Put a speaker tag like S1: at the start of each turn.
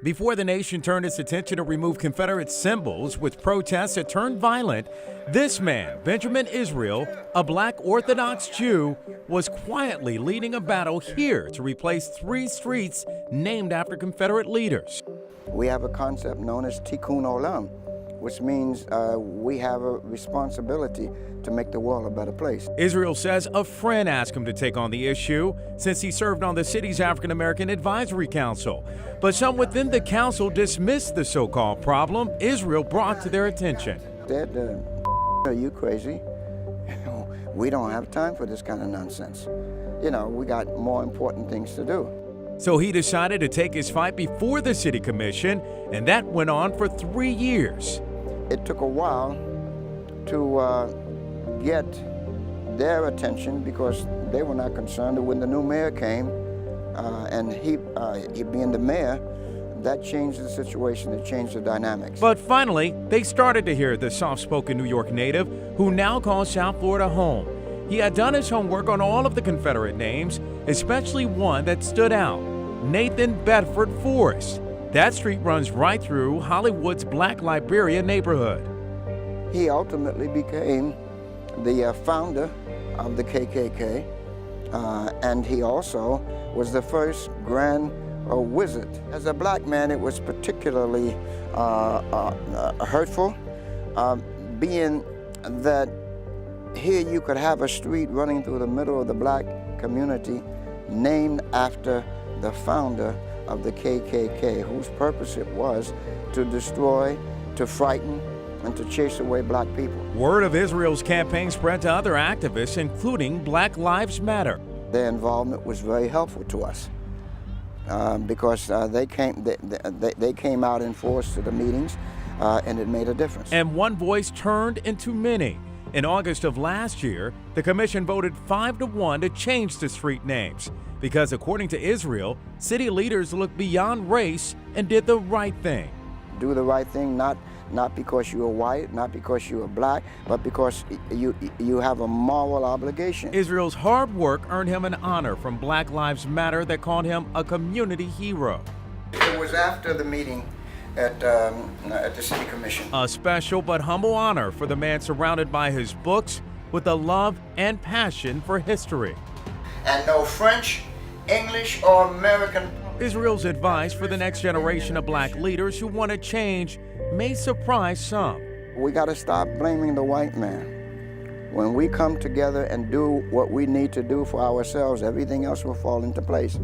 S1: Before the nation turned its attention to remove Confederate symbols with protests that turned violent, this man, Benjamin Israel, a black Orthodox Jew, was quietly leading a battle here to replace 3 streets named after Confederate leaders.
S2: We have a concept known as Tikkun Olam, which means we have a responsibility to make the world a better place.
S1: Israel says a friend asked him to take on the issue since he served on the city's African American Advisory Council. But some within the council dismissed the so-called problem Israel brought to their attention.
S2: Said, are you crazy? We don't have time for this kind of nonsense. You know, we got more important things to do.
S1: So he decided to take his fight before the city commission, and that went on for 3 years.
S2: It took a while to get their attention because they were not concerned. And when the new mayor came, and he being the mayor, that changed the situation, it changed the dynamics.
S1: But finally, they started to hear the soft-spoken New York native who now calls South Florida home. He had done his homework on all of the Confederate names, especially one that stood out, Nathan Bedford Forrest. That street runs right through Hollywood's Black Liberia neighborhood.
S2: He ultimately became the founder of the KKK, and he also was the first Grand Wizard. As a black man, it was particularly hurtful, being that here you could have a street running through the middle of the black community named after the founder of the KKK, whose purpose it was to destroy, to frighten, and to chase away black people.
S1: Word of Israel's campaign spread to other activists, including Black Lives Matter.
S2: Their involvement was very helpful to us because they came out in force to the meetings, and it made a difference.
S1: And one voice turned into many. In August of last year, the commission voted 5-1 to change the street names because, according to Israel, city leaders looked beyond race and did the right thing.
S2: Do the right thing, not because you are white, not because you are black, but because you have a moral obligation.
S1: Israel's hard work earned him an honor from Black Lives Matter that called him a community hero.
S2: It was after the meeting at the city commission.
S1: A special but humble honor for the man surrounded by his books with a love and passion for history.
S2: And no French, English, or American.
S1: Israel's advice for the next generation of black leaders who want to change may surprise some.
S2: We got to stop blaming the white man. When we come together and do what we need to do for ourselves, everything else will fall into place.